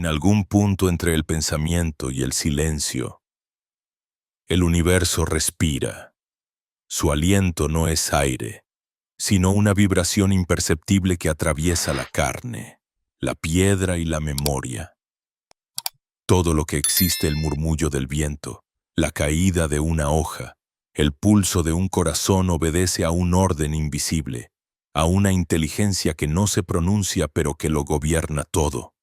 En algún punto entre el pensamiento y el silencio, el universo respira. Su aliento no es aire, sino una vibración imperceptible que atraviesa la carne, la piedra y la memoria. Todo lo que existe, el murmullo del viento, la caída de una hoja, el pulso de un corazón, obedece a un orden invisible, a una inteligencia que no se pronuncia pero que lo gobierna todo.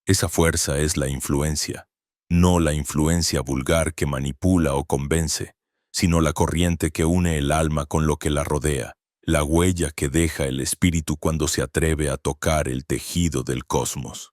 Esa fuerza es la influencia, no la influencia vulgar que manipula o convence, sino la corriente que une el alma con lo que la rodea, la huella que deja el espíritu cuando se atreve a tocar el tejido del cosmos.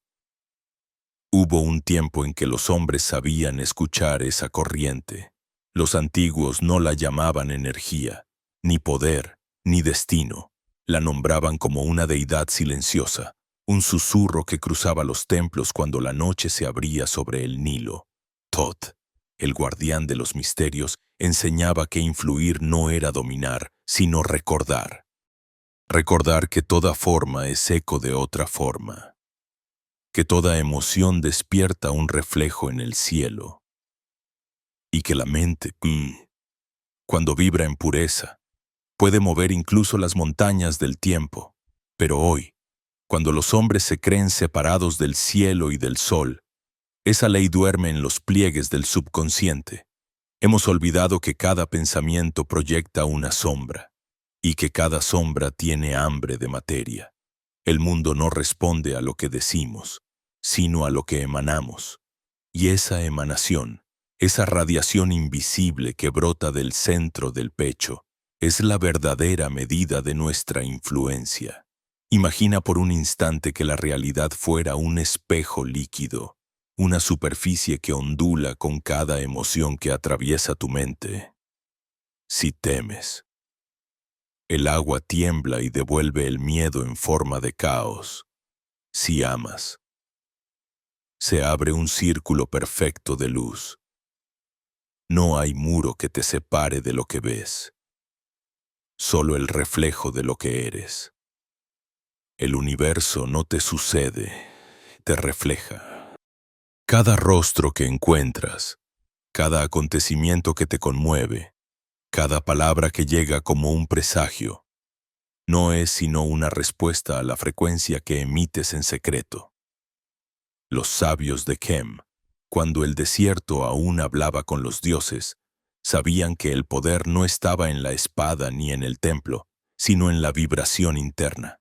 Hubo un tiempo en que los hombres sabían escuchar esa corriente. Los antiguos no la llamaban energía, ni poder, ni destino. La nombraban como una deidad silenciosa, un susurro que cruzaba los templos cuando la noche se abría sobre el Nilo. Thoth, el guardián de los misterios, enseñaba que influir no era dominar, sino recordar. Recordar que toda forma es eco de otra forma, que toda emoción despierta un reflejo en el cielo, y que la mente, cuando vibra en pureza, puede mover incluso las montañas del tiempo. Pero hoy, cuando los hombres se creen separados del cielo y del sol, esa ley duerme en los pliegues del subconsciente. Hemos olvidado que cada pensamiento proyecta una sombra, y que cada sombra tiene hambre de materia. El mundo no responde a lo que decimos, sino a lo que emanamos. Y esa emanación, esa radiación invisible que brota del centro del pecho, es la verdadera medida de nuestra influencia. Imagina por un instante que la realidad fuera un espejo líquido, una superficie que ondula con cada emoción que atraviesa tu mente. Si temes, el agua tiembla y devuelve el miedo en forma de caos. Si amas, se abre un círculo perfecto de luz. No hay muro que te separe de lo que ves, solo el reflejo de lo que eres. El universo no te sucede, te refleja. Cada rostro que encuentras, cada acontecimiento que te conmueve, cada palabra que llega como un presagio, no es sino una respuesta a la frecuencia que emites en secreto. Los sabios de Kem, cuando el desierto aún hablaba con los dioses, sabían que el poder no estaba en la espada ni en el templo, sino en la vibración interna.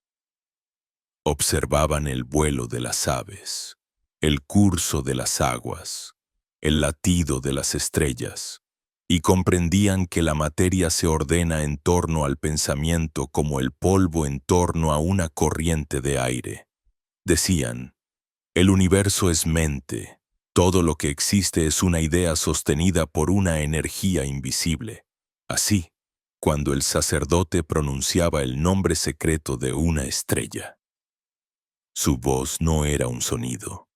Observaban el vuelo de las aves, el curso de las aguas, el latido de las estrellas, y comprendían que la materia se ordena en torno al pensamiento como el polvo en torno a una corriente de aire. Decían, el universo es mente, todo lo que existe es una idea sostenida por una energía invisible. Así, cuando el sacerdote pronunciaba el nombre secreto de una estrella, su voz no era un sonido,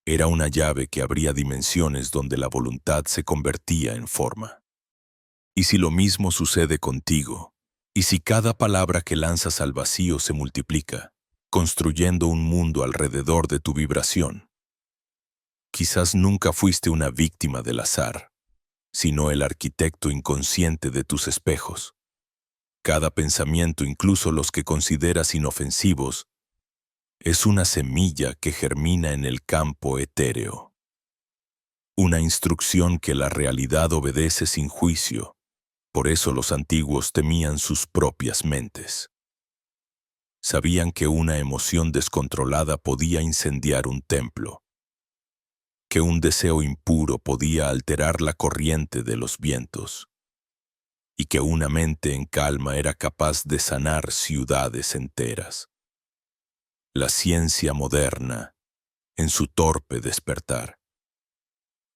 era una llave que abría dimensiones donde la voluntad se convertía en forma. Y si lo mismo sucede contigo, y si cada palabra que lanzas al vacío se multiplica, construyendo un mundo alrededor de tu vibración, quizás nunca fuiste una víctima del azar, sino el arquitecto inconsciente de tus espejos. Cada pensamiento, incluso los que consideras inofensivos, es una semilla que germina en el campo etéreo. Una instrucción que la realidad obedece sin juicio. Por eso los antiguos temían sus propias mentes. Sabían que una emoción descontrolada podía incendiar un templo, que un deseo impuro podía alterar la corriente de los vientos, y que una mente en calma era capaz de sanar ciudades enteras. La ciencia moderna, en su torpe despertar,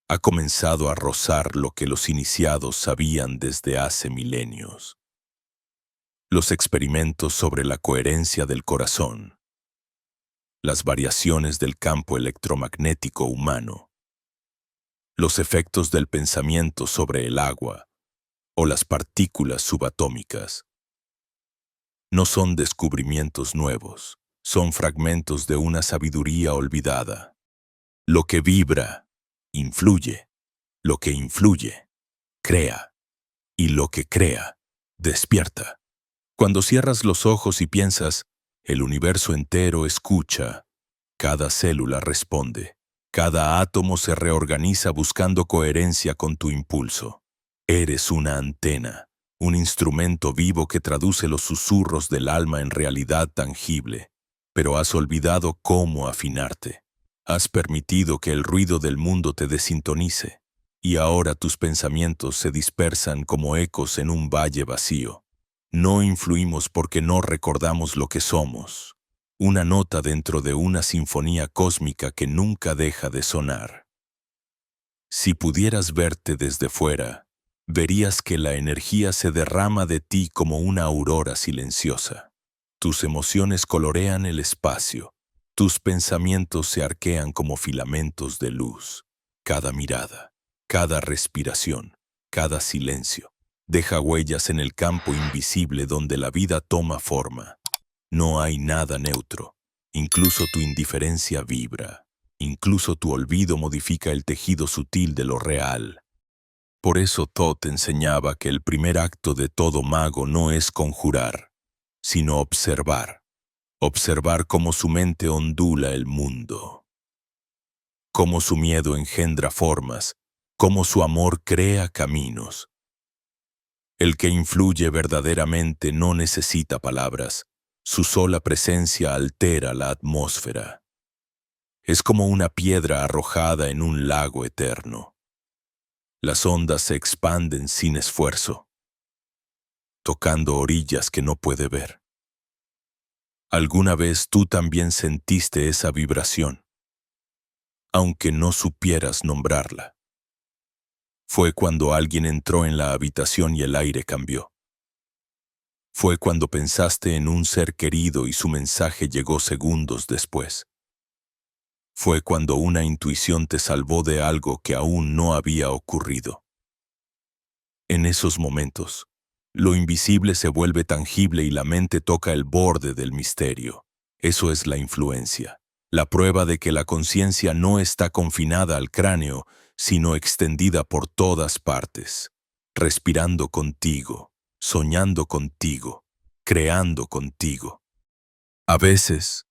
ha comenzado a rozar lo que los iniciados sabían desde hace milenios. Los experimentos sobre la coherencia del corazón, las variaciones del campo electromagnético humano, los efectos del pensamiento sobre el agua o las partículas subatómicas. No son descubrimientos nuevos, son fragmentos de una sabiduría olvidada. Lo que vibra, influye. Lo que influye, crea. Y lo que crea, despierta. Cuando cierras los ojos y piensas, el universo entero escucha. Cada célula responde. Cada átomo se reorganiza buscando coherencia con tu impulso. Eres una antena, un instrumento vivo que traduce los susurros del alma en realidad tangible. Pero has olvidado cómo afinarte. Has permitido que el ruido del mundo te desintonice. Y ahora tus pensamientos se dispersan como ecos en un valle vacío. No influimos porque no recordamos lo que somos. Una nota dentro de una sinfonía cósmica que nunca deja de sonar. Si pudieras verte desde fuera, verías que la energía se derrama de ti como una aurora silenciosa. Tus emociones colorean el espacio. Tus pensamientos se arquean como filamentos de luz. Cada mirada, cada respiración, cada silencio, deja huellas en el campo invisible donde la vida toma forma. No hay nada neutro. Incluso tu indiferencia vibra. Incluso tu olvido modifica el tejido sutil de lo real. Por eso Thoth enseñaba que el primer acto de todo mago no es conjurar, sino observar. Observar cómo su mente ondula el mundo. Cómo su miedo engendra formas. Cómo su amor crea caminos. El que influye verdaderamente no necesita palabras. Su sola presencia altera la atmósfera. Es como una piedra arrojada en un lago eterno. Las ondas se expanden sin esfuerzo, tocando orillas que no puede ver. ¿Alguna vez tú también sentiste esa vibración, aunque no supieras nombrarla? Fue cuando alguien entró en la habitación y el aire cambió. Fue cuando pensaste en un ser querido y su mensaje llegó segundos después. Fue cuando una intuición te salvó de algo que aún no había ocurrido. En esos momentos, lo invisible se vuelve tangible y la mente toca el borde del misterio. Eso es la influencia, la prueba de que la conciencia no está confinada al cráneo, sino extendida por todas partes, respirando contigo, soñando contigo, creando contigo. A veces,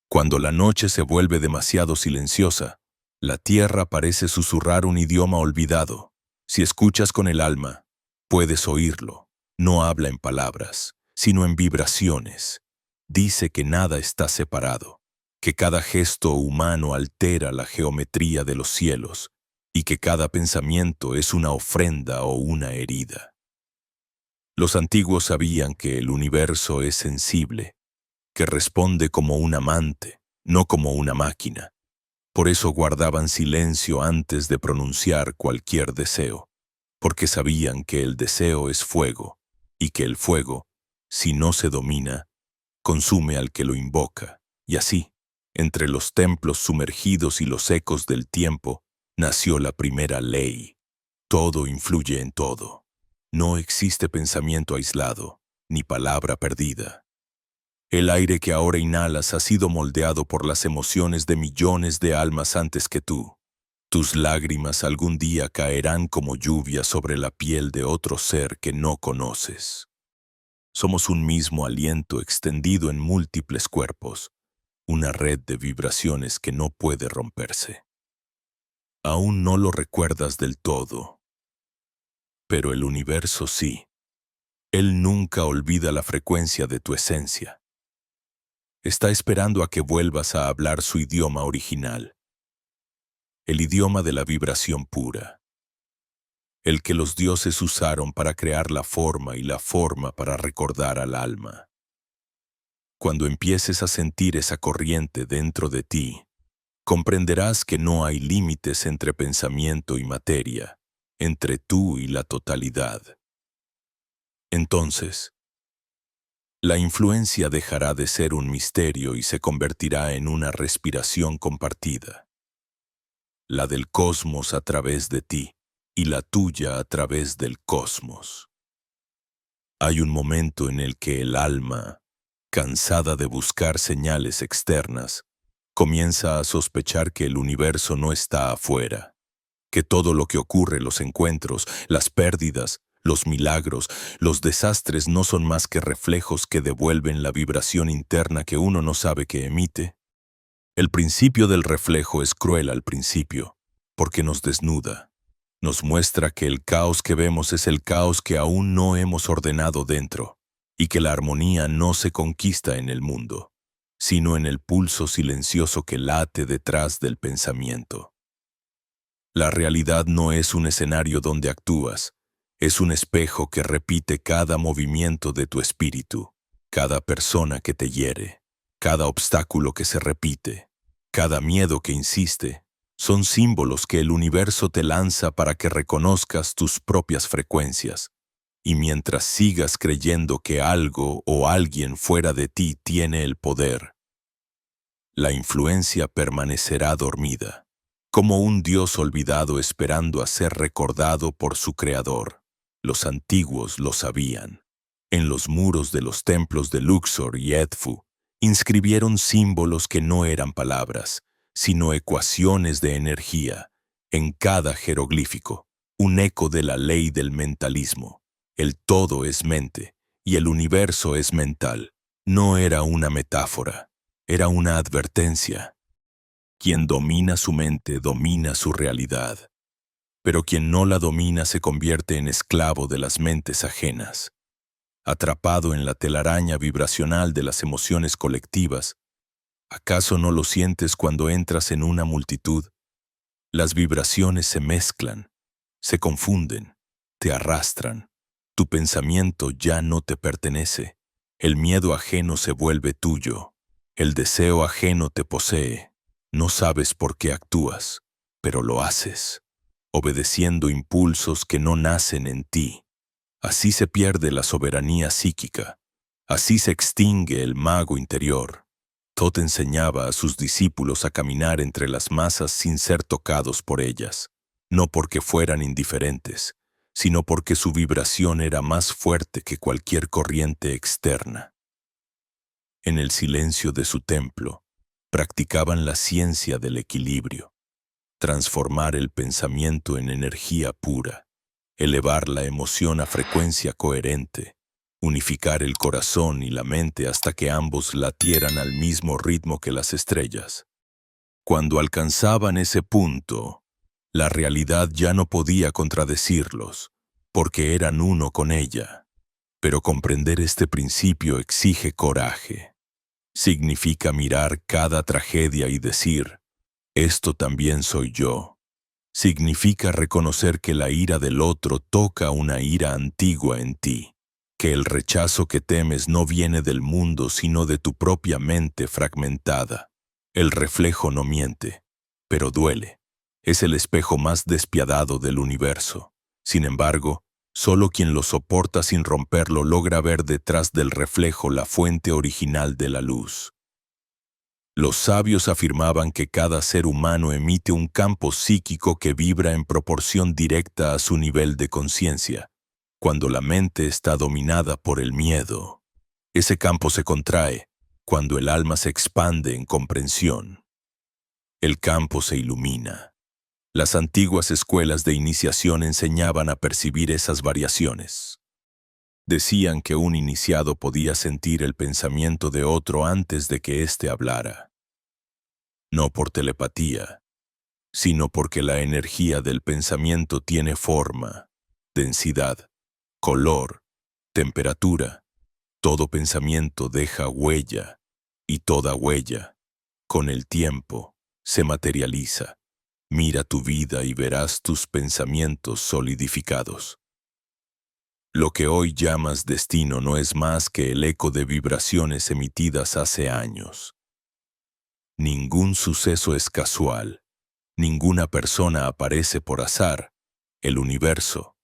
cuando la noche se vuelve demasiado silenciosa, la tierra parece susurrar un idioma olvidado. Si escuchas con el alma, puedes oírlo. No habla en palabras, sino en vibraciones. Dice que nada está separado, que cada gesto humano altera la geometría de los cielos y que cada pensamiento es una ofrenda o una herida. Los antiguos sabían que el universo es sensible, que responde como un amante, no como una máquina. Por eso guardaban silencio antes de pronunciar cualquier deseo, porque sabían que el deseo es fuego, y que el fuego, si no se domina, consume al que lo invoca. Y así, entre los templos sumergidos y los ecos del tiempo, nació la primera ley. Todo influye en todo. No existe pensamiento aislado, ni palabra perdida. El aire que ahora inhalas ha sido moldeado por las emociones de millones de almas antes que tú. Tus lágrimas algún día caerán como lluvia sobre la piel de otro ser que no conoces. Somos un mismo aliento extendido en múltiples cuerpos, una red de vibraciones que no puede romperse. Aún no lo recuerdas del todo, pero el universo sí. Él nunca olvida la frecuencia de tu esencia. Está esperando a que vuelvas a hablar su idioma original, el idioma de la vibración pura, el que los dioses usaron para crear la forma y la forma para recordar al alma. Cuando empieces a sentir esa corriente dentro de ti, comprenderás que no hay límites entre pensamiento y materia, entre tú y la totalidad. Entonces, la influencia dejará de ser un misterio y se convertirá en una respiración compartida. La del cosmos a través de ti y la tuya a través del cosmos. Hay un momento en el que el alma, cansada de buscar señales externas, Comienza a sospechar que el universo no está afuera, que todo lo que ocurre, los encuentros, las pérdidas, los milagros, los desastres no son más que reflejos que devuelven la vibración interna que uno no sabe que emite. El principio del reflejo es cruel al principio, porque nos desnuda. Nos muestra que el caos que vemos es el caos que aún no hemos ordenado dentro, y que la armonía no se conquista en el mundo, sino en el pulso silencioso que late detrás del pensamiento. La realidad no es un escenario donde actúas, es un espejo que repite cada movimiento de tu espíritu, cada persona que te hiere, cada obstáculo que se repite, cada miedo que insiste. Son símbolos que el universo te lanza para que reconozcas tus propias frecuencias. Y mientras sigas creyendo que algo o alguien fuera de ti tiene el poder, la influencia permanecerá dormida, como un dios olvidado esperando a ser recordado por su creador. Los antiguos lo sabían. En los muros de los templos de Luxor y Edfu, inscribieron símbolos que no eran palabras, sino ecuaciones de energía, en cada jeroglífico, un eco de la ley del mentalismo. El todo es mente, y el universo es mental. No era una metáfora, era una advertencia. Quien domina su mente domina su realidad, pero quien no la domina se convierte en esclavo de las mentes ajenas. Atrapado en la telaraña vibracional de las emociones colectivas, ¿acaso no lo sientes cuando entras en una multitud? Las vibraciones se mezclan, se confunden, te arrastran. Tu pensamiento ya no te pertenece. El miedo ajeno se vuelve tuyo. El deseo ajeno te posee. No sabes por qué actúas, pero lo haces, obedeciendo impulsos que no nacen en ti. Así se pierde la soberanía psíquica. Así se extingue el mago interior. Thoth enseñaba a sus discípulos a caminar entre las masas sin ser tocados por ellas, no porque fueran indiferentes, sino porque su vibración era más fuerte que cualquier corriente externa. En el silencio de su templo, practicaban la ciencia del equilibrio, transformar el pensamiento en energía pura, elevar la emoción a frecuencia coherente, unificar el corazón y la mente hasta que ambos latieran al mismo ritmo que las estrellas. Cuando alcanzaban ese punto, la realidad ya no podía contradecirlos, porque eran uno con ella. Pero comprender este principio exige coraje. Significa mirar cada tragedia y decir, esto también soy yo. Significa reconocer que la ira del otro toca una ira antigua en ti, que el rechazo que temes no viene del mundo sino de tu propia mente fragmentada. El reflejo no miente, pero duele. Es el espejo más despiadado del universo. Sin embargo, solo quien lo soporta sin romperlo logra ver detrás del reflejo la fuente original de la luz. Los sabios afirmaban que cada ser humano emite un campo psíquico que vibra en proporción directa a su nivel de conciencia. Cuando la mente está dominada por el miedo, ese campo se contrae. Cuando el alma se expande en comprensión, el campo se ilumina. Las antiguas escuelas de iniciación enseñaban a percibir esas variaciones. Decían que un iniciado podía sentir el pensamiento de otro antes de que éste hablara. No por telepatía, sino porque la energía del pensamiento tiene forma, densidad, color, temperatura. Todo pensamiento deja huella, y toda huella, con el tiempo, se materializa. Mira tu vida y verás tus pensamientos solidificados. Lo que hoy llamas destino no es más que el eco de vibraciones emitidas hace años. Ningún suceso es casual, ninguna persona aparece por azar. El universo,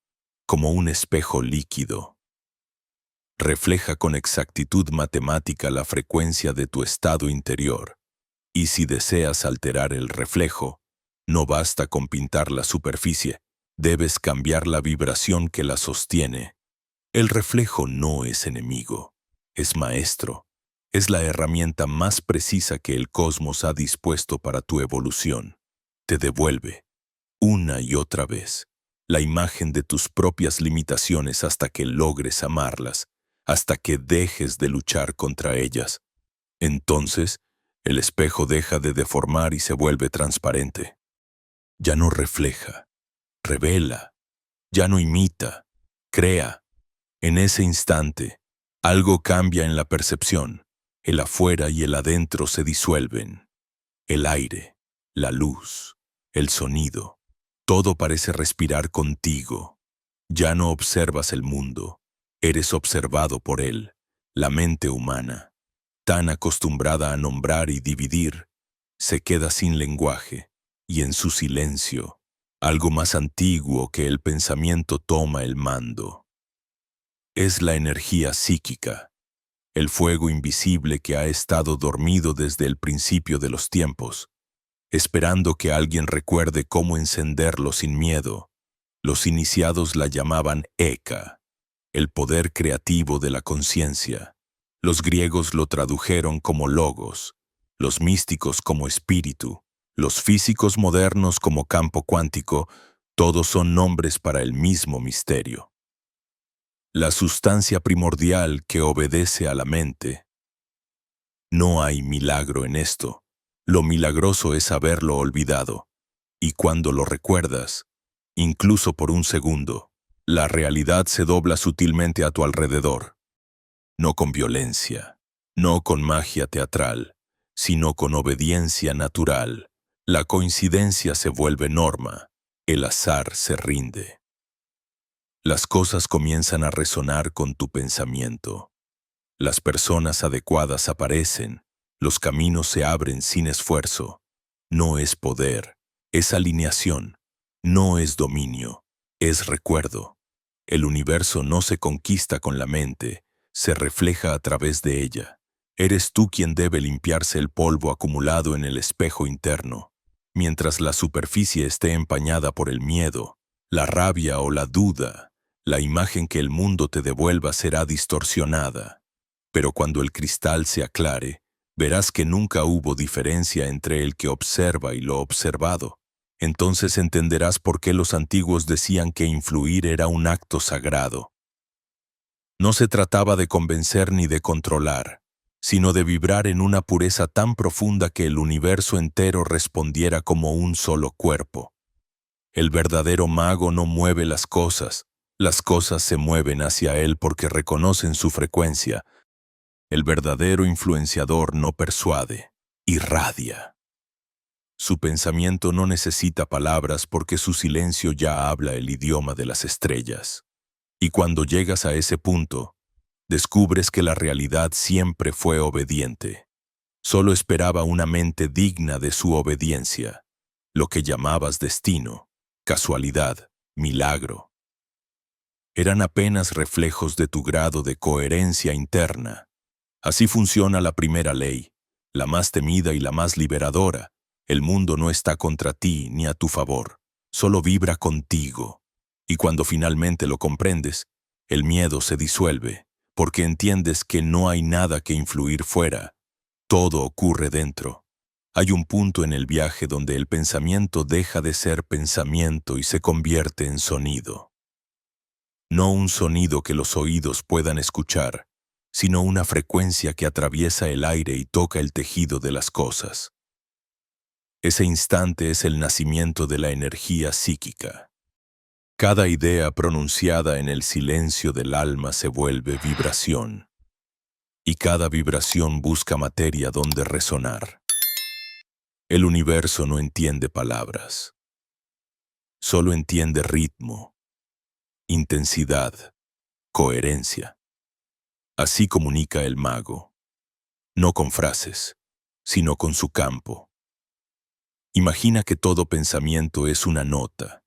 como un espejo líquido, refleja con exactitud matemática la frecuencia de tu estado interior, y si deseas alterar el reflejo, no basta con pintar la superficie, debes cambiar la vibración que la sostiene. El reflejo no es enemigo, es maestro. Es la herramienta más precisa que el cosmos ha dispuesto para tu evolución. Te devuelve, una y otra vez, la imagen de tus propias limitaciones hasta que logres amarlas, hasta que dejes de luchar contra ellas. Entonces, el espejo deja de deformar y se vuelve transparente. Ya no refleja, revela, ya no imita, crea. En ese instante, algo cambia en la percepción. El afuera y el adentro se disuelven. El aire, la luz, el sonido, todo parece respirar contigo. Ya no observas el mundo, eres observado por él, la mente humana, tan acostumbrada a nombrar y dividir, se queda sin lenguaje, y en su silencio, algo más antiguo que el pensamiento toma el mando. Es la energía psíquica, el fuego invisible que ha estado dormido desde el principio de los tiempos, esperando que alguien recuerde cómo encenderlo sin miedo. Los iniciados la llamaban Eka, el poder creativo de la conciencia. Los griegos lo tradujeron como logos, los místicos como espíritu, los físicos modernos como campo cuántico, todos son nombres para el mismo misterio. La sustancia primordial que obedece a la mente. No hay milagro en esto. Lo milagroso es haberlo olvidado. Y cuando lo recuerdas, incluso por un segundo, la realidad se dobla sutilmente a tu alrededor. No con violencia, no con magia teatral, sino con obediencia natural. La coincidencia se vuelve norma, el azar se rinde. Las cosas comienzan a resonar con tu pensamiento. Las personas adecuadas aparecen, los caminos se abren sin esfuerzo. No es poder, es alineación, no es dominio, es recuerdo. El universo no se conquista con la mente, se refleja a través de ella. Eres tú quien debe limpiarse el polvo acumulado en el espejo interno. Mientras la superficie esté empañada por el miedo, la rabia o la duda, la imagen que el mundo te devuelva será distorsionada. Pero cuando el cristal se aclare, verás que nunca hubo diferencia entre el que observa y lo observado. Entonces entenderás por qué los antiguos decían que influir era un acto sagrado. No se trataba de convencer ni de controlar, sino de vibrar en una pureza tan profunda que el universo entero respondiera como un solo cuerpo. El verdadero mago no mueve las cosas se mueven hacia él porque reconocen su frecuencia. El verdadero influenciador no persuade, irradia. Su pensamiento no necesita palabras porque su silencio ya habla el idioma de las estrellas. Y cuando llegas a ese punto, descubres que la realidad siempre fue obediente. Solo esperaba una mente digna de su obediencia, lo que llamabas destino, casualidad, milagro. Eran apenas reflejos de tu grado de coherencia interna. Así funciona la primera ley, la más temida y la más liberadora. El mundo no está contra ti ni a tu favor, solo vibra contigo. Y cuando finalmente lo comprendes, el miedo se disuelve, porque entiendes que no hay nada que influir fuera. Todo ocurre dentro. Hay un punto en el viaje donde el pensamiento deja de ser pensamiento y se convierte en sonido. No un sonido que los oídos puedan escuchar, sino una frecuencia que atraviesa el aire y toca el tejido de las cosas. Ese instante es el nacimiento de la energía psíquica. Cada idea pronunciada en el silencio del alma se vuelve vibración, y cada vibración busca materia donde resonar. El universo no entiende palabras, solo entiende ritmo, intensidad, coherencia. Así comunica el mago, no con frases, sino con su campo. Imagina que todo pensamiento es una nota.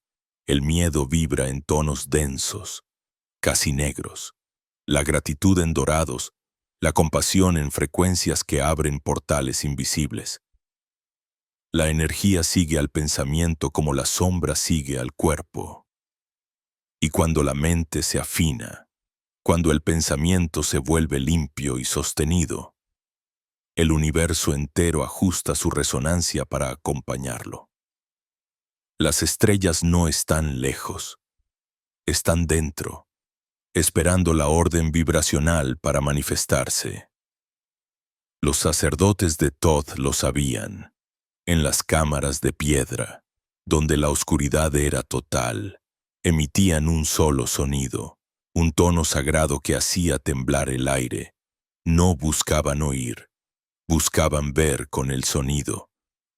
El miedo vibra en tonos densos, casi negros, la gratitud en dorados, la compasión en frecuencias que abren portales invisibles. La energía sigue al pensamiento como la sombra sigue al cuerpo. Y cuando la mente se afina, cuando el pensamiento se vuelve limpio y sostenido, El universo entero ajusta su resonancia para acompañarlo. Las estrellas no están lejos, están dentro, esperando la orden vibracional para manifestarse. Los sacerdotes de Thoth lo sabían, en las cámaras de piedra, donde la oscuridad era total, emitían un solo sonido, un tono sagrado que hacía temblar el aire. No buscaban oír, buscaban ver con el sonido.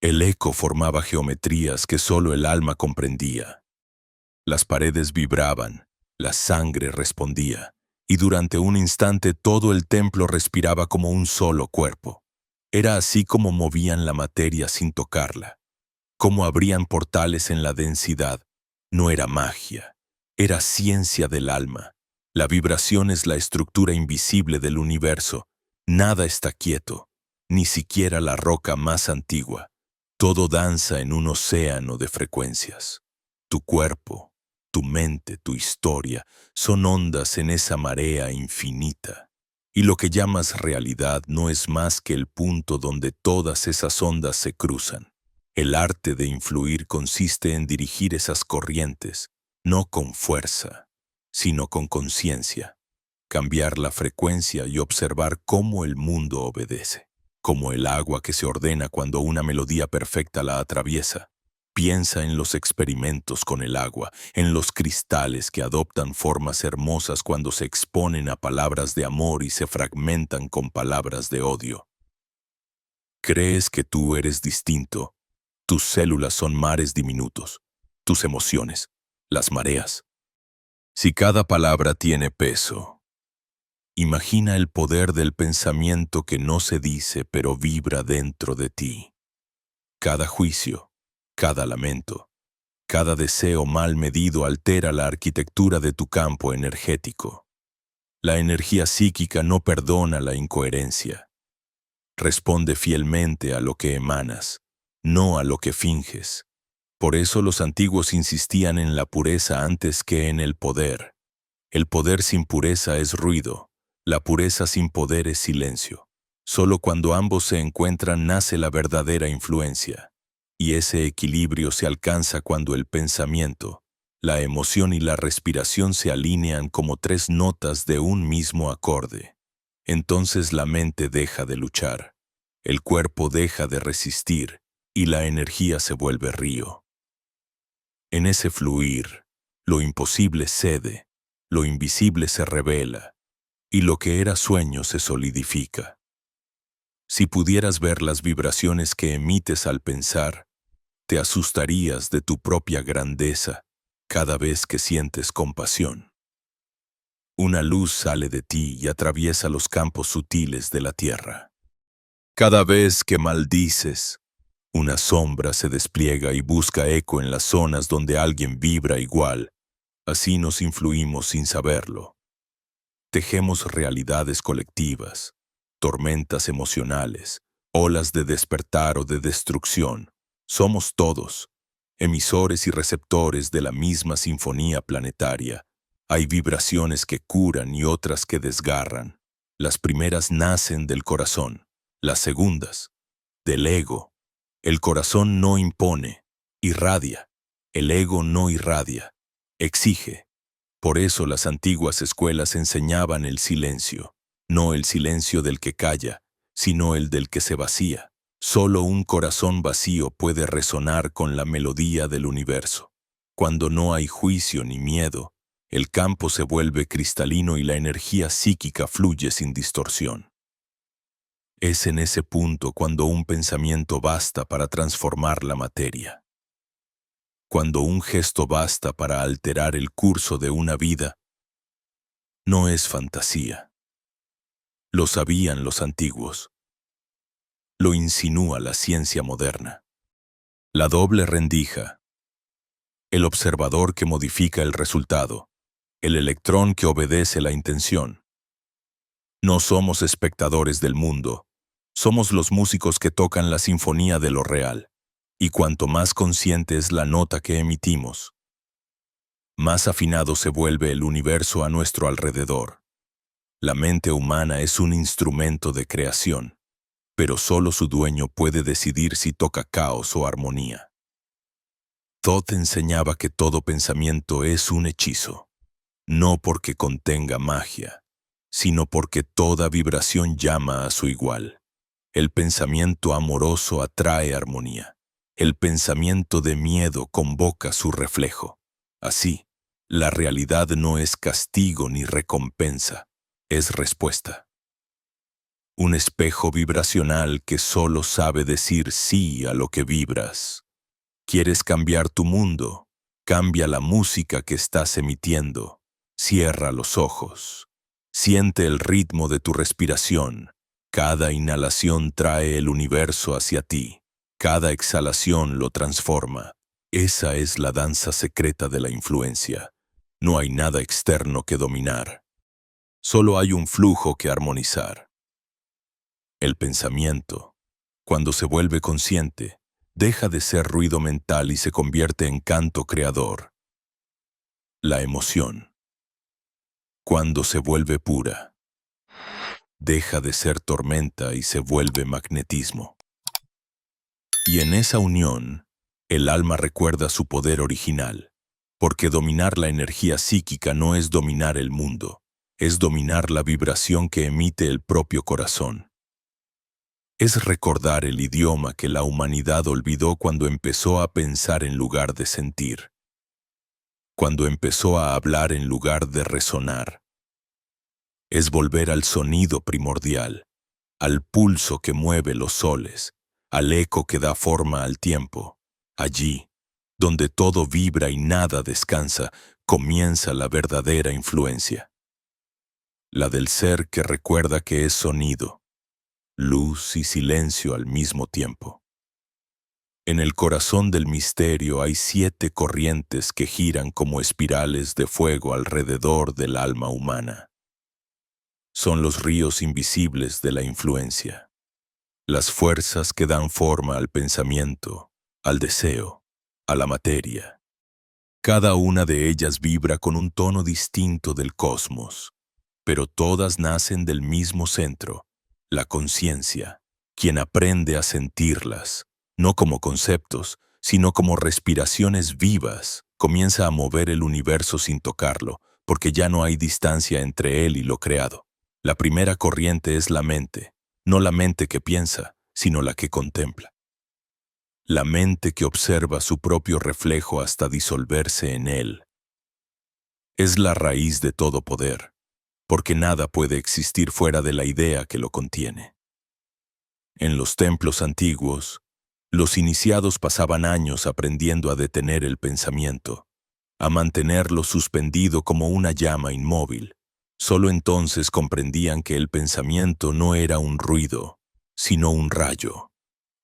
El eco formaba geometrías que solo el alma comprendía. Las paredes vibraban, la sangre respondía, y durante un instante todo el templo respiraba como un solo cuerpo. Era así como movían la materia sin tocarla, como abrían portales en la densidad. No era magia, era ciencia del alma. La vibración es la estructura invisible del universo. Nada está quieto, ni siquiera la roca más antigua. Todo danza en un océano de frecuencias. Tu cuerpo, tu mente, tu historia, son ondas en esa marea infinita. Y lo que llamas realidad no es más que el punto donde todas esas ondas se cruzan. El arte de influir consiste en dirigir esas corrientes, no con fuerza, sino con conciencia. Cambiar la frecuencia y observar cómo el mundo obedece, como el agua que se ordena cuando una melodía perfecta la atraviesa. Piensa en los experimentos con el agua, en los cristales que adoptan formas hermosas cuando se exponen a palabras de amor y se fragmentan con palabras de odio. Crees que tú eres distinto. Tus células son mares diminutos, tus emociones, las mareas. Si cada palabra tiene peso, imagina el poder del pensamiento que no se dice pero vibra dentro de ti. Cada juicio, cada lamento, cada deseo mal medido altera la arquitectura de tu campo energético. La energía psíquica no perdona la incoherencia. Responde fielmente a lo que emanas, no a lo que finges. Por eso los antiguos insistían en la pureza antes que en el poder. El poder sin pureza es ruido, la pureza sin poder es silencio. Solo cuando ambos se encuentran nace la verdadera influencia. Y ese equilibrio se alcanza cuando el pensamiento, la emoción y la respiración se alinean como tres notas de un mismo acorde. Entonces la mente deja de luchar, el cuerpo deja de resistir y la energía se vuelve río. En ese fluir, lo imposible cede, lo invisible se revela y lo que era sueño se solidifica. Si pudieras ver las vibraciones que emites al pensar, te asustarías de tu propia grandeza cada vez que sientes compasión. Una luz sale de ti y atraviesa los campos sutiles de la tierra. Cada vez que maldices, una sombra se despliega y busca eco en las zonas donde alguien vibra igual. Así nos influimos sin saberlo. Tejemos realidades colectivas, tormentas emocionales, olas de despertar o de destrucción. Somos todos, emisores y receptores de la misma sinfonía planetaria. Hay vibraciones que curan y otras que desgarran. Las primeras nacen del corazón, las segundas, del ego. El corazón no impone, irradia. El ego no irradia, exige. Por eso las antiguas escuelas enseñaban el silencio, no el silencio del que calla, sino el del que se vacía. Solo un corazón vacío puede resonar con la melodía del universo. Cuando no hay juicio ni miedo, el campo se vuelve cristalino y la energía psíquica fluye sin distorsión. Es en ese punto cuando un pensamiento basta para transformar la materia. Cuando un gesto basta para alterar el curso de una vida, no es fantasía. Lo sabían los antiguos. Lo insinúa la ciencia moderna. La doble rendija. El observador que modifica el resultado. El electrón que obedece la intención. No somos espectadores del mundo. Somos los músicos que tocan la sinfonía de lo real. Y cuanto más consciente es la nota que emitimos, más afinado se vuelve el universo a nuestro alrededor. La mente humana es un instrumento de creación. pero solo su dueño puede decidir si toca caos o armonía. Thoth enseñaba que todo pensamiento es un hechizo, no porque contenga magia, sino porque toda vibración llama a su igual. El pensamiento amoroso atrae armonía. El pensamiento de miedo convoca su reflejo. Así, la realidad no es castigo ni recompensa, es respuesta. Un espejo vibracional que solo sabe decir sí a lo que vibras. ¿Quieres cambiar tu mundo? Cambia la música que estás emitiendo. Cierra los ojos. Siente el ritmo de tu respiración. Cada inhalación trae el universo hacia ti. Cada exhalación lo transforma. Esa es la danza secreta de la influencia. No hay nada externo que dominar. Solo hay un flujo que armonizar. El pensamiento, cuando se vuelve consciente, deja de ser ruido mental y se convierte en canto creador. La emoción, cuando se vuelve pura, deja de ser tormenta y se vuelve magnetismo. Y en esa unión, el alma recuerda su poder original, porque dominar la energía psíquica no es dominar el mundo, es dominar la vibración que emite el propio corazón. Es recordar el idioma que la humanidad olvidó cuando empezó a pensar en lugar de sentir, cuando empezó a hablar en lugar de resonar. Es volver al sonido primordial, al pulso que mueve los soles, al eco que da forma al tiempo. Allí, donde todo vibra y nada descansa, comienza la verdadera influencia. La del ser que recuerda que es sonido, luz y silencio al mismo tiempo. En el corazón del misterio hay 7 corrientes que giran como espirales de fuego alrededor del alma humana. Son los ríos invisibles de la influencia, las fuerzas que dan forma al pensamiento, al deseo, a la materia. Cada una de ellas vibra con un tono distinto del cosmos, pero todas nacen del mismo centro, la conciencia, quien aprende a sentirlas, no como conceptos, sino como respiraciones vivas, comienza a mover el universo sin tocarlo, porque ya no hay distancia entre él y lo creado. La primera corriente es la mente, no la mente que piensa, sino la que contempla. La mente que observa su propio reflejo hasta disolverse en él. Es la raíz de todo poder, porque nada puede existir fuera de la idea que lo contiene. En los templos antiguos, los iniciados pasaban años aprendiendo a detener el pensamiento, a mantenerlo suspendido como una llama inmóvil. Solo entonces comprendían que el pensamiento no era un ruido, sino un rayo,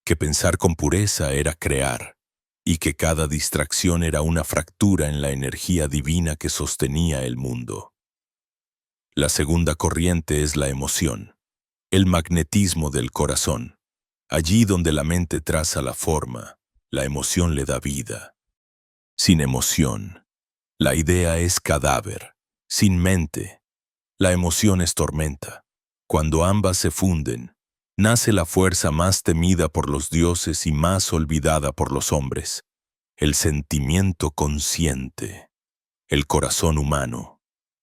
que pensar con pureza era crear, y que cada distracción era una fractura en la energía divina que sostenía el mundo. La segunda corriente es la emoción, el magnetismo del corazón. Allí donde la mente traza la forma, la emoción le da vida. Sin emoción, la idea es cadáver. Sin mente, la emoción es tormenta. Cuando ambas se funden, nace la fuerza más temida por los dioses y más olvidada por los hombres, el sentimiento consciente, el corazón humano.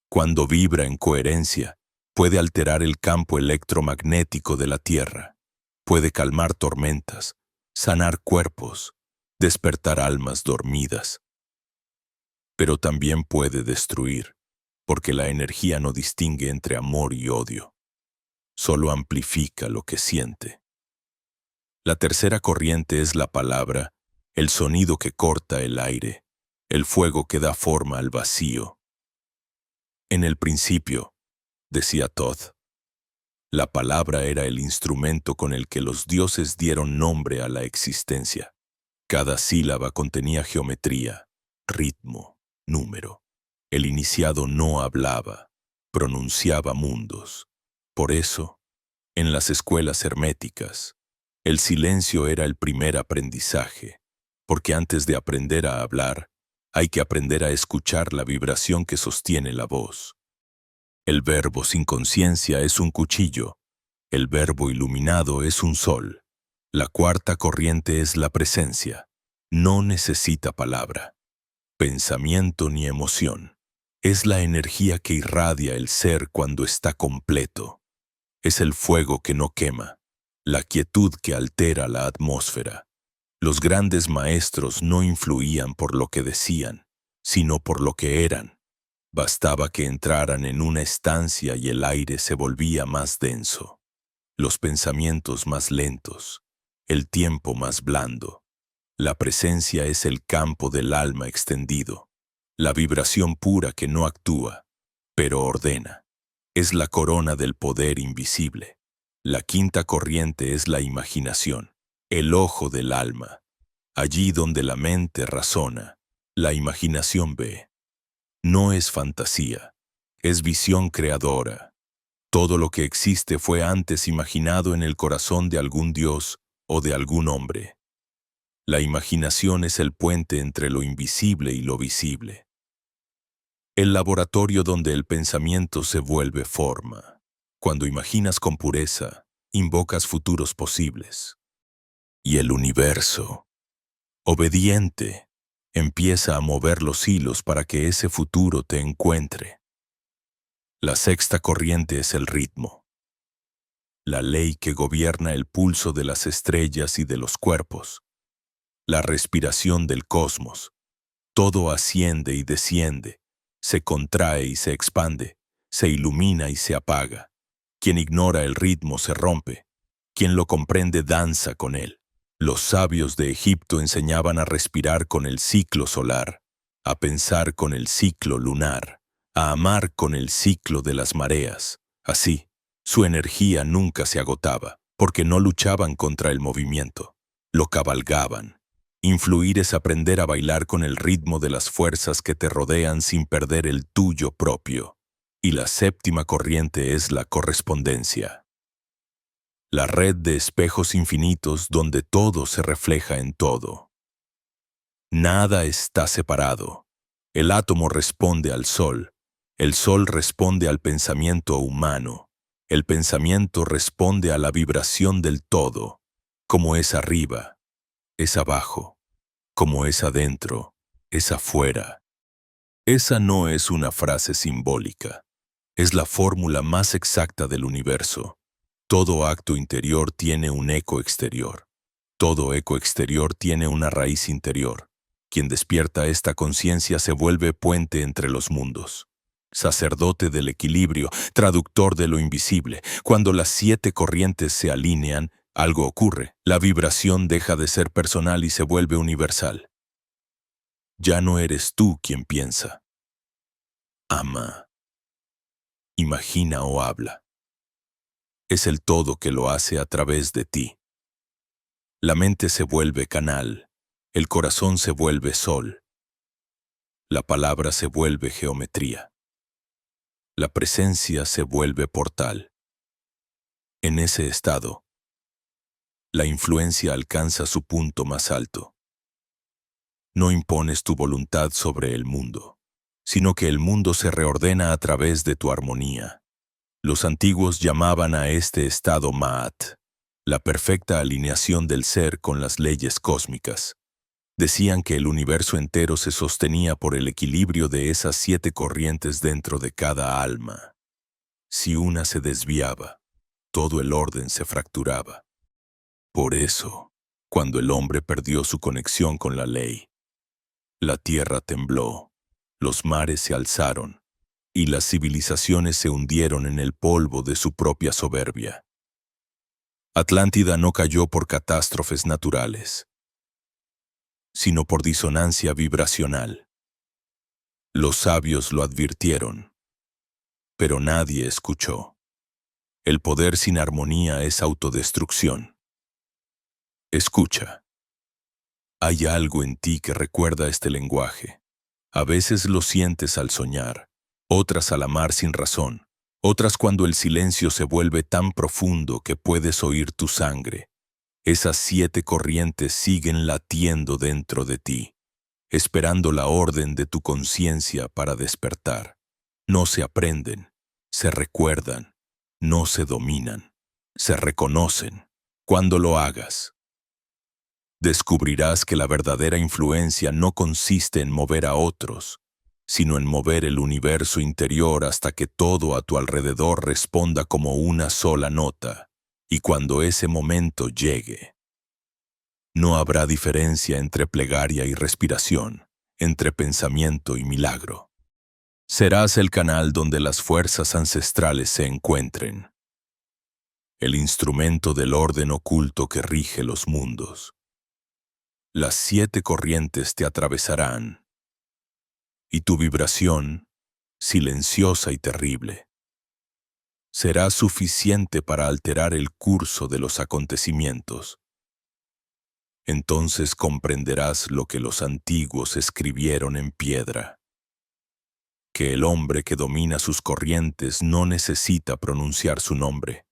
Cuando vibra en coherencia, puede alterar el campo electromagnético de la Tierra, puede calmar tormentas, sanar cuerpos, despertar almas dormidas. Pero también puede destruir, porque la energía no distingue entre amor y odio, solo amplifica lo que siente. La tercera corriente es la palabra, el sonido que corta el aire, el fuego que da forma al vacío. En el principio, decía Thoth, la palabra era el instrumento con el que los dioses dieron nombre a la existencia. Cada sílaba contenía geometría, ritmo, número. El iniciado no hablaba, pronunciaba mundos. Por eso, en las escuelas herméticas, el silencio era el primer aprendizaje, porque antes de aprender a hablar, hay que aprender a escuchar la vibración que sostiene la voz. El verbo sin conciencia es un cuchillo, El verbo iluminado es un sol. La cuarta corriente es la presencia. No necesita palabra, pensamiento ni emoción. Es la energía que irradia el ser cuando está completo. Es el fuego que no quema, la quietud que altera la atmósfera. Los grandes maestros no influían por lo que decían, sino por lo que eran. Bastaba que entraran en una estancia y el aire se volvía más denso, los pensamientos más lentos, el tiempo más blando. La presencia es el campo del alma extendido, la vibración pura que no actúa, pero ordena. Es la corona del poder invisible. La quinta corriente es la imaginación, el ojo del alma. Allí donde la mente razona, la imaginación ve. No es fantasía, es visión creadora. Todo lo que existe fue antes imaginado en el corazón de algún dios o de algún hombre. La imaginación es el puente entre lo invisible y lo visible. El laboratorio donde el pensamiento se vuelve forma. Cuando imaginas con pureza, invocas futuros posibles. Y el universo, obediente, empieza a mover los hilos para que ese futuro te encuentre. La sexta corriente es el ritmo, la ley que gobierna el pulso de las estrellas y de los cuerpos, la respiración del cosmos. Todo asciende y desciende, se contrae y se expande, se ilumina y se apaga. Quien ignora el ritmo se rompe, quien lo comprende danza con él. Los sabios de Egipto enseñaban a respirar con el ciclo solar, a pensar con el ciclo lunar, a amar con el ciclo de las mareas. Así, su energía nunca se agotaba, porque no luchaban contra el movimiento, lo cabalgaban. Influir es aprender a bailar con el ritmo de las fuerzas que te rodean sin perder el tuyo propio. Y la séptima corriente es la correspondencia. La red de espejos infinitos donde todo se refleja en todo. Nada está separado. El átomo responde al sol. El sol responde al pensamiento humano. El pensamiento responde a la vibración del todo. Como es arriba, es abajo. Como es adentro, es afuera. Esa no es una frase simbólica. Es la fórmula más exacta del universo. Todo acto interior tiene un eco exterior. Todo eco exterior tiene una raíz interior. Quien despierta esta conciencia se vuelve puente entre los mundos. Sacerdote del equilibrio, traductor de lo invisible. Cuando las 7 corrientes se alinean, algo ocurre. La vibración deja de ser personal y se vuelve universal. Ya no eres tú quien piensa. Ama. Imagina o habla. Es el todo que lo hace a través de ti. La mente se vuelve canal, el corazón se vuelve sol, la palabra se vuelve geometría, la presencia se vuelve portal. En ese estado, la influencia alcanza su punto más alto. No impones tu voluntad sobre el mundo, sino que el mundo se reordena a través de tu armonía. Los antiguos llamaban a este estado Ma'at, la perfecta alineación del ser con las leyes cósmicas. Decían que el universo entero se sostenía por el equilibrio de esas 7 corrientes dentro de cada alma. Si una se desviaba, todo el orden se fracturaba. Por eso, cuando el hombre perdió su conexión con la ley, la tierra tembló, los mares se alzaron, y las civilizaciones se hundieron en el polvo de su propia soberbia. Atlántida no cayó por catástrofes naturales, sino por disonancia vibracional. Los sabios lo advirtieron, pero nadie escuchó. El poder sin armonía es autodestrucción. Escucha. Hay algo en ti que recuerda este lenguaje. A veces lo sientes al soñar, otras al amar sin razón, otras cuando el silencio se vuelve tan profundo que puedes oír tu sangre. Esas 7 corrientes siguen latiendo dentro de ti, esperando la orden de tu conciencia para despertar. No se aprenden, se recuerdan, no se dominan. se reconocen. Cuando lo hagas, descubrirás que la verdadera influencia no consiste en mover a otros, sino en mover el universo interior hasta que todo a tu alrededor responda como una sola nota. Y cuando ese momento llegue, no habrá diferencia entre plegaria y respiración, entre pensamiento y milagro. Serás el canal donde las fuerzas ancestrales se encuentren, el instrumento del orden oculto que rige los mundos. Las 7 corrientes te atravesarán, y tu vibración, silenciosa y terrible, será suficiente para alterar el curso de los acontecimientos. Entonces comprenderás lo que los antiguos escribieron en piedra, que el hombre que domina sus corrientes no necesita pronunciar su nombre,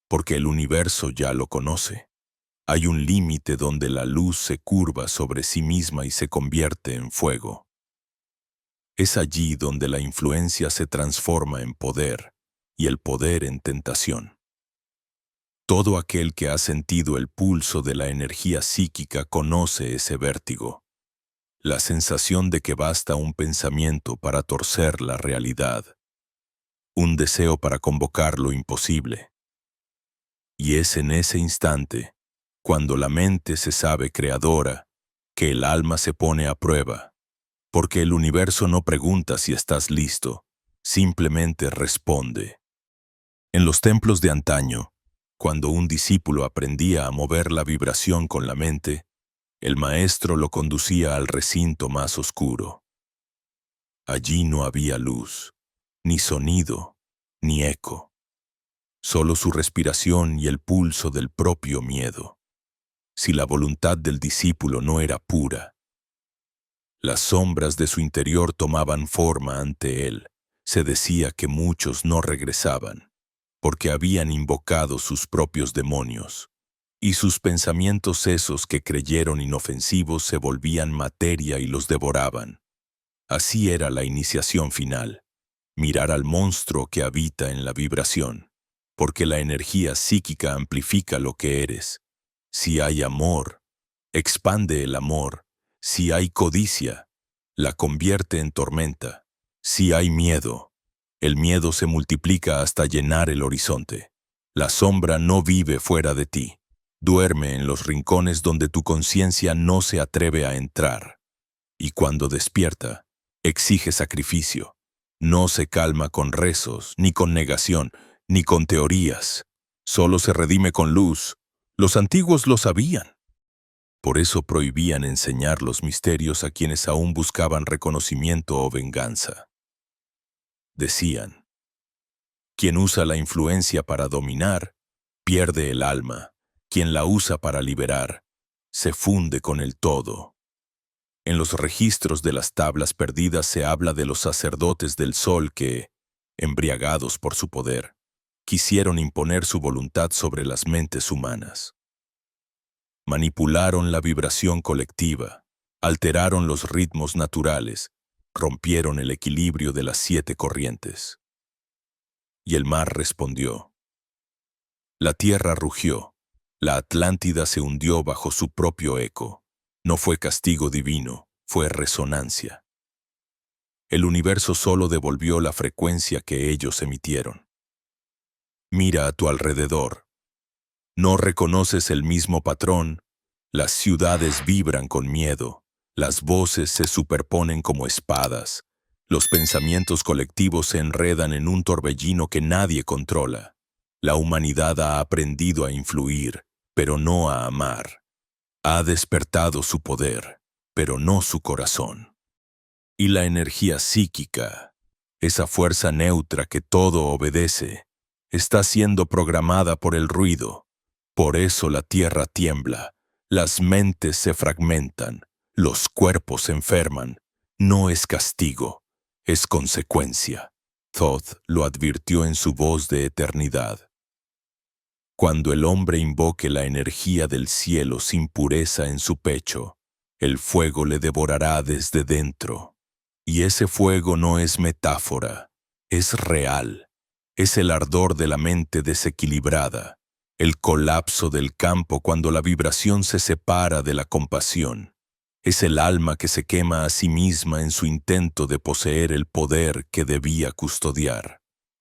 porque el universo ya lo conoce. Hay un límite donde la luz se curva sobre sí misma y se convierte en fuego. Es allí donde la influencia se transforma en poder y el poder en tentación. Todo aquel que ha sentido el pulso de la energía psíquica conoce ese vértigo, la sensación de que basta un pensamiento para torcer la realidad, un deseo para convocar lo imposible. Y es en ese instante, cuando la mente se sabe creadora, que el alma se pone a prueba, porque el universo no pregunta si estás listo, simplemente responde. En los templos de antaño, cuando un discípulo aprendía a mover la vibración con la mente, el maestro lo conducía al recinto más oscuro. Allí no había luz, ni sonido, ni eco, solo su respiración y el pulso del propio miedo. Si la voluntad del discípulo no era pura, las sombras de su interior tomaban forma ante él. Se decía que muchos no regresaban, porque habían invocado sus propios demonios, y sus pensamientos esos que creyeron inofensivos se volvían materia y los devoraban. Así era la iniciación final, mirar al monstruo que habita en la vibración, porque la energía psíquica amplifica lo que eres. Si hay amor, expande el amor. Si hay codicia, la convierte en tormenta. Si hay miedo, el miedo se multiplica hasta llenar el horizonte. La sombra no vive fuera de ti. Duerme en los rincones donde tu conciencia no se atreve a entrar. Y cuando despierta, exige sacrificio. No se calma con rezos, ni con negación, ni con teorías. Solo se redime con luz. Los antiguos lo sabían. Por eso prohibían enseñar los misterios a quienes aún buscaban reconocimiento o venganza. Decían, quien usa la influencia para dominar, pierde el alma. Quien la usa para liberar, se funde con el todo. En los registros de las tablas perdidas se habla de los sacerdotes del sol que, embriagados por su poder, quisieron imponer su voluntad sobre las mentes humanas. Manipularon la vibración colectiva, alteraron los ritmos naturales, rompieron el equilibrio de las 7 corrientes. Y el mar respondió. La tierra rugió, la Atlántida se hundió bajo su propio eco. No fue castigo divino, fue resonancia. El universo solo devolvió la frecuencia que ellos emitieron. Mira a tu alrededor. ¿No reconoces el mismo patrón? Las ciudades vibran con miedo, las voces se superponen como espadas, los pensamientos colectivos se enredan en un torbellino que nadie controla. La humanidad ha aprendido a influir, pero no a amar. Ha despertado su poder, pero no su corazón. Y la energía psíquica, esa fuerza neutra que todo obedece, está siendo programada por el ruido. Por eso la tierra tiembla, las mentes se fragmentan, los cuerpos se enferman. No es castigo, es consecuencia. Thoth lo advirtió en su voz de eternidad. Cuando el hombre invoque la energía del cielo sin pureza en su pecho, el fuego le devorará desde dentro. Y ese fuego no es metáfora, es real. Es el ardor de la mente desequilibrada, el colapso del campo cuando la vibración se separa de la compasión. Es el alma que se quema a sí misma en su intento de poseer el poder que debía custodiar.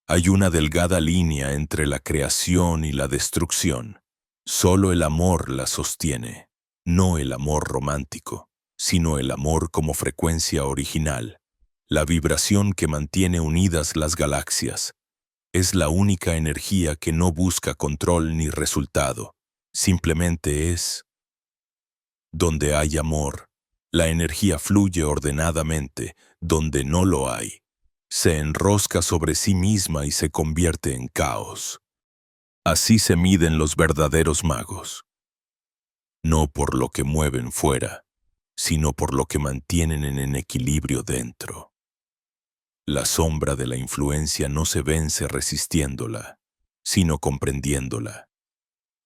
Hay una delgada línea entre la creación y la destrucción. Solo el amor la sostiene, no el amor romántico, sino el amor como frecuencia original, la vibración que mantiene unidas las galaxias. Es la única energía que no busca control ni resultado, simplemente es. Donde hay amor, la energía fluye ordenadamente; donde no lo hay, se enrosca sobre sí misma y se convierte en caos. Así se miden los verdaderos magos. No por lo que mueven fuera, sino por lo que mantienen en equilibrio dentro. La sombra de la influencia no se vence resistiéndola, sino comprendiéndola.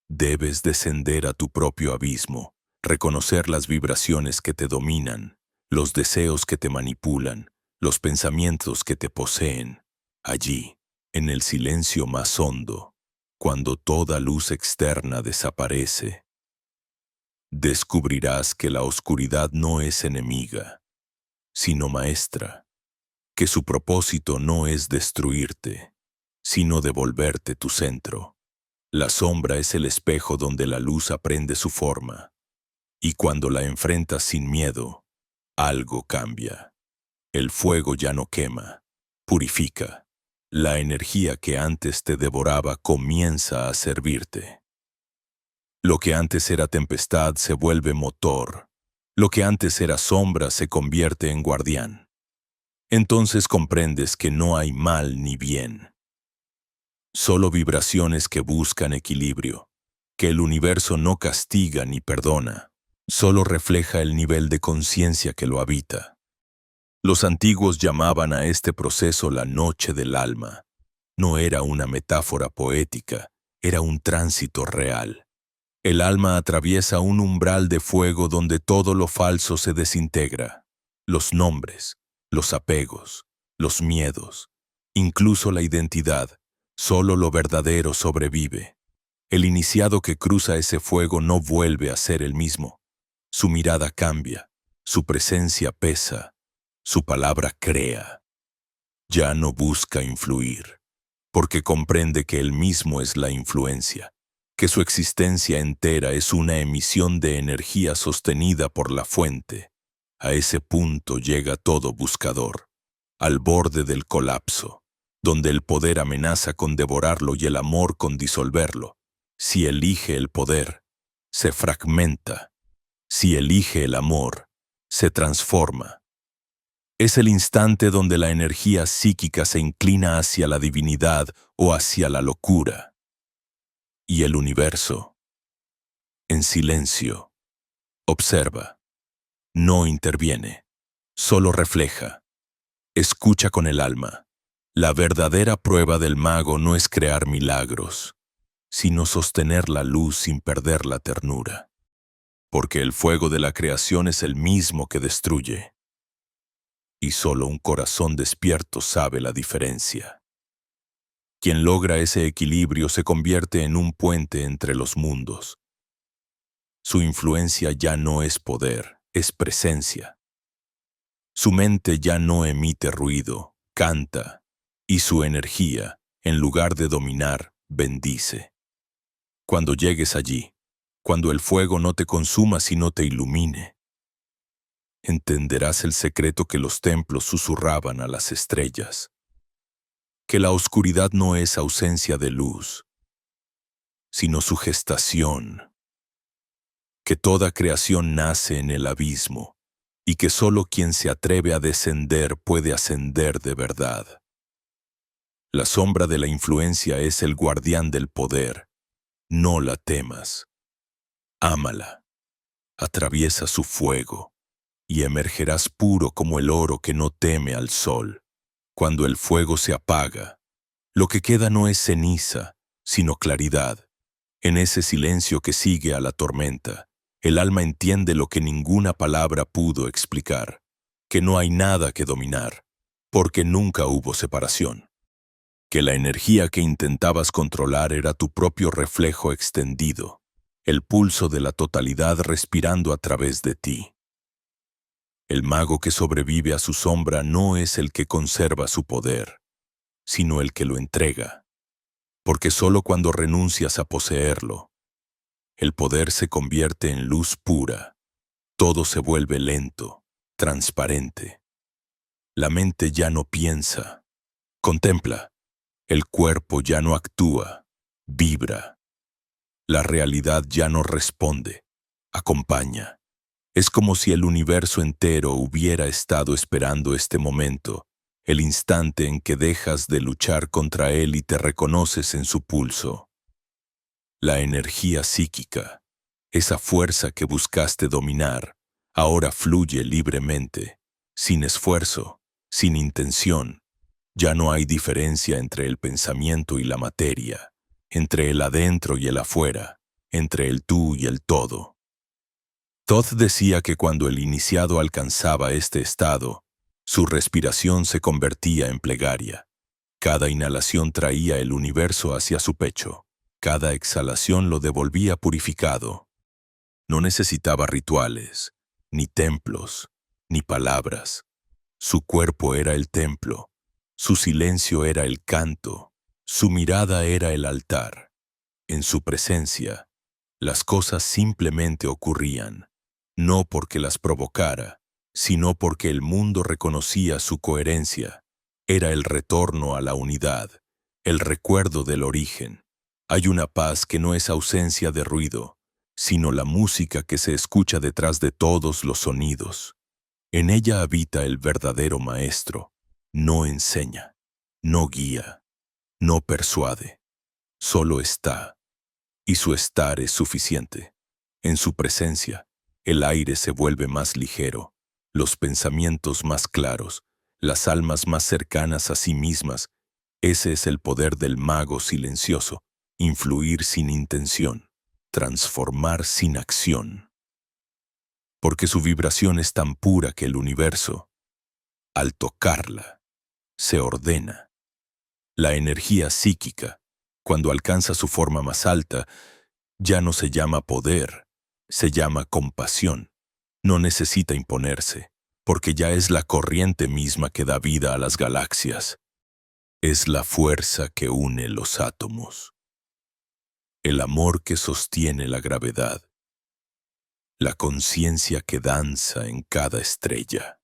Debes descender a tu propio abismo, reconocer las vibraciones que te dominan, los deseos que te manipulan, los pensamientos que te poseen. Allí, en el silencio más hondo, cuando toda luz externa desaparece, descubrirás que la oscuridad no es enemiga, sino maestra, que su propósito no es destruirte, sino devolverte tu centro. La sombra es el espejo donde la luz aprende su forma, y cuando la enfrentas sin miedo, algo cambia. El fuego ya no quema, purifica. La energía que antes te devoraba comienza a servirte. Lo que antes era tempestad se vuelve motor. Lo que antes era sombra se convierte en guardián. Entonces comprendes que no hay mal ni bien, solo vibraciones que buscan equilibrio, que el universo no castiga ni perdona, solo refleja el nivel de conciencia que lo habita. Los antiguos llamaban a este proceso la noche del alma. No era una metáfora poética, era un tránsito real. El alma atraviesa un umbral de fuego donde todo lo falso se desintegra. Los nombres, los apegos, los miedos, incluso la identidad. Solo lo verdadero sobrevive. El iniciado que cruza ese fuego no vuelve a ser el mismo. Su mirada cambia, su presencia pesa, su palabra crea. Ya no busca influir, porque comprende que él mismo es la influencia, que su existencia entera es una emisión de energía sostenida por la fuente. A ese punto llega todo buscador, al borde del colapso, donde el poder amenaza con devorarlo y el amor con disolverlo. Si elige el poder, se fragmenta. Si elige el amor, se transforma. Es el instante donde la energía psíquica se inclina hacia la divinidad o hacia la locura. Y el universo, en silencio, observa. No interviene, solo refleja. Escucha con el alma. La verdadera prueba del mago no es crear milagros, sino sostener la luz sin perder la ternura. Porque el fuego de la creación es el mismo que destruye. Y solo un corazón despierto sabe la diferencia. Quien logra ese equilibrio se convierte en un puente entre los mundos. Su influencia ya no es poder, es presencia. Su mente ya no emite ruido, canta, y su energía, en lugar de dominar, bendice. Cuando llegues allí, cuando el fuego no te consuma sino te ilumine, entenderás el secreto que los templos susurraban a las estrellas, que la oscuridad no es ausencia de luz, sino su gestación, que toda creación nace en el abismo y que solo quien se atreve a descender puede ascender de verdad. La sombra de la influencia es el guardián del poder. No la temas. Ámala. Atraviesa su fuego y emergerás puro como el oro que no teme al sol. Cuando el fuego se apaga, lo que queda no es ceniza, sino claridad. En ese silencio que sigue a la tormenta, el alma entiende lo que ninguna palabra pudo explicar, que no hay nada que dominar, porque nunca hubo separación. que la energía que intentabas controlar era tu propio reflejo extendido, el pulso de la totalidad respirando a través de ti. El mago que sobrevive a su sombra no es el que conserva su poder, sino el que lo entrega, porque solo cuando renuncias a poseerlo, el poder se convierte en luz pura, todo se vuelve lento, transparente. La mente ya no piensa, contempla, el cuerpo ya no actúa, vibra. La realidad ya no responde, acompaña. Es como si el universo entero hubiera estado esperando este momento, el instante en que dejas de luchar contra él y te reconoces en su pulso. La energía psíquica, esa fuerza que buscaste dominar, ahora fluye libremente, sin esfuerzo, sin intención. Ya no hay diferencia entre el pensamiento y la materia, entre el adentro y el afuera, entre el tú y el todo. Todd decía que cuando el iniciado alcanzaba este estado, su respiración se convertía en plegaria. Cada inhalación traía el universo hacia su pecho. Cada exhalación lo devolvía purificado. No necesitaba rituales, ni templos, ni palabras. Su cuerpo era el templo, su silencio era el canto, su mirada era el altar. En su presencia, las cosas simplemente ocurrían, no porque las provocara, sino porque el mundo reconocía su coherencia. Era el retorno a la unidad, el recuerdo del origen. Hay una paz que no es ausencia de ruido, sino la música que se escucha detrás de todos los sonidos. En ella habita el verdadero maestro. No enseña, no guía, no persuade, solo está. Y su estar es suficiente. En su presencia, el aire se vuelve más ligero, los pensamientos más claros, las almas más cercanas a sí mismas. Ese es el poder del mago silencioso, influir sin intención, transformar sin acción. Porque su vibración es tan pura que el universo, al tocarla, se ordena. La energía psíquica, cuando alcanza su forma más alta, ya no se llama poder, se llama compasión. No necesita imponerse, porque ya es la corriente misma que da vida a las galaxias. Es la fuerza que une los átomos, el amor que sostiene la gravedad, la conciencia que danza en cada estrella.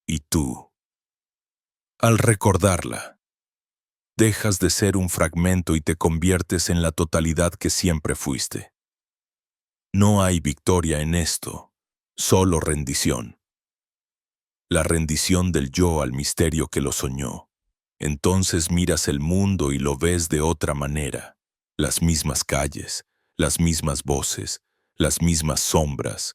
Y tú, al recordarla, dejas de ser un fragmento y te conviertes en la totalidad que siempre fuiste. No hay victoria en esto, solo rendición. La rendición del yo al misterio que lo soñó. Entonces miras el mundo y lo ves de otra manera. Las mismas calles, las mismas voces, las mismas sombras.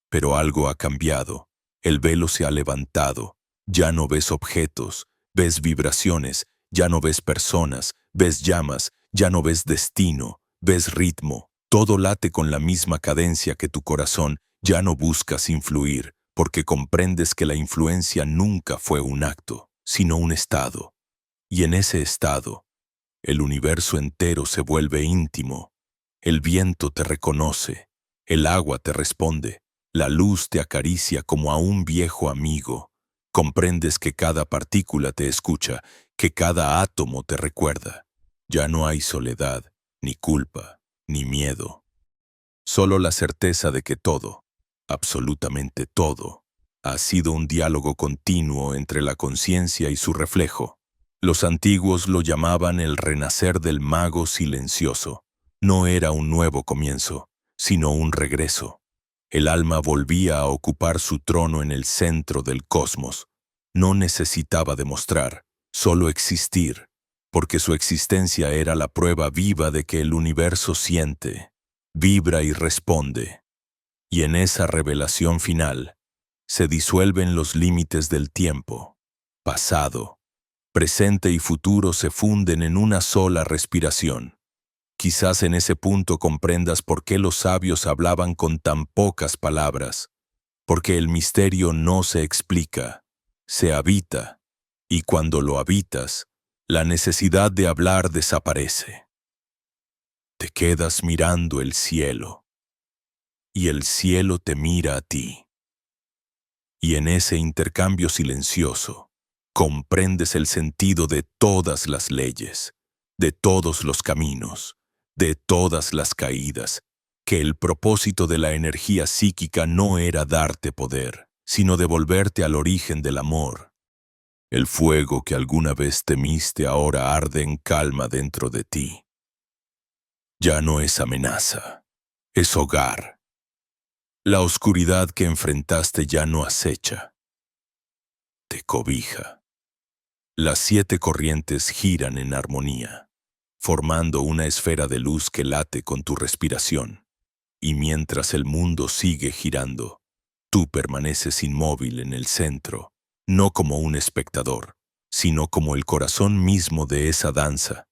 Pero algo ha cambiado. El velo se ha levantado. Ya no ves objetos, ves vibraciones. Ya no ves personas, ves llamas. Ya no ves destino, ves ritmo. Todo late con la misma cadencia que tu corazón. Ya no buscas influir, porque comprendes que la influencia nunca fue un acto, sino un estado. Y en ese estado, el universo entero se vuelve íntimo. El viento te reconoce, el agua te responde, la luz te acaricia como a un viejo amigo. Comprendes que cada partícula te escucha, que cada átomo te recuerda. Ya no hay soledad, ni culpa, ni miedo. Solo la certeza de que todo, absolutamente todo, ha sido un diálogo continuo entre la conciencia y su reflejo. Los antiguos lo llamaban el renacer del mago silencioso. No era un nuevo comienzo, sino un regreso. El alma volvía a ocupar su trono en el centro del cosmos. No necesitaba demostrar, solo existir, porque su existencia era la prueba viva de que el universo siente, vibra y responde. Y en esa revelación final, se disuelven los límites del tiempo, pasado, presente y futuro se funden en una sola respiración. Quizás en ese punto comprendas por qué los sabios hablaban con tan pocas palabras, porque el misterio no se explica, se habita, y cuando lo habitas, La necesidad de hablar desaparece. Te quedas mirando el cielo, y el cielo te mira a ti. Y en ese intercambio silencioso, comprendes el sentido de todas las leyes, de todos los caminos, de todas las caídas, que el propósito de la energía psíquica no era darte poder, sino devolverte al origen del amor. El fuego que alguna vez temiste ahora arde en calma dentro de ti. Ya no es amenaza, es hogar. La oscuridad que enfrentaste ya no acecha, te cobija. Las 7 corrientes giran en armonía, formando una esfera de luz que late con tu respiración. Y mientras el mundo sigue girando, tú permaneces inmóvil en el centro, no como un espectador, sino como el corazón mismo de esa danza.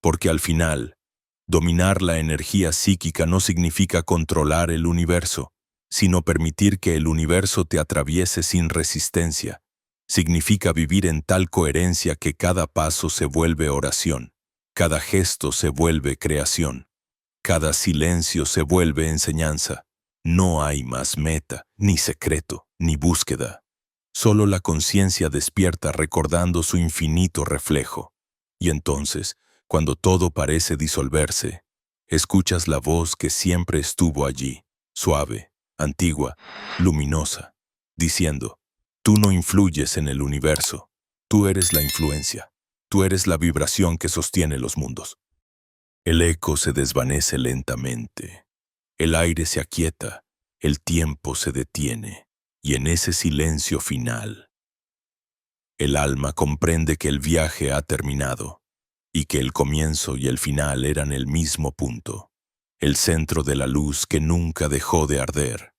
Porque al final, dominar la energía psíquica no significa controlar el universo, sino permitir que el universo te atraviese sin resistencia. Significa vivir en tal coherencia que cada paso se vuelve oración, cada gesto se vuelve creación, cada silencio se vuelve enseñanza. No hay más meta, ni secreto, ni búsqueda. Solo la conciencia despierta recordando su infinito reflejo. Y entonces, cuando todo parece disolverse, escuchas la voz que siempre estuvo allí, suave, antigua, luminosa, diciendo: tú no influyes en el universo, tú eres la influencia, tú eres la vibración que sostiene los mundos. El eco se desvanece lentamente, el aire se aquieta, el tiempo se detiene, y en ese silencio final, el alma comprende que el viaje ha terminado, y que el comienzo y el final eran el mismo punto, el centro de la luz que nunca dejó de arder.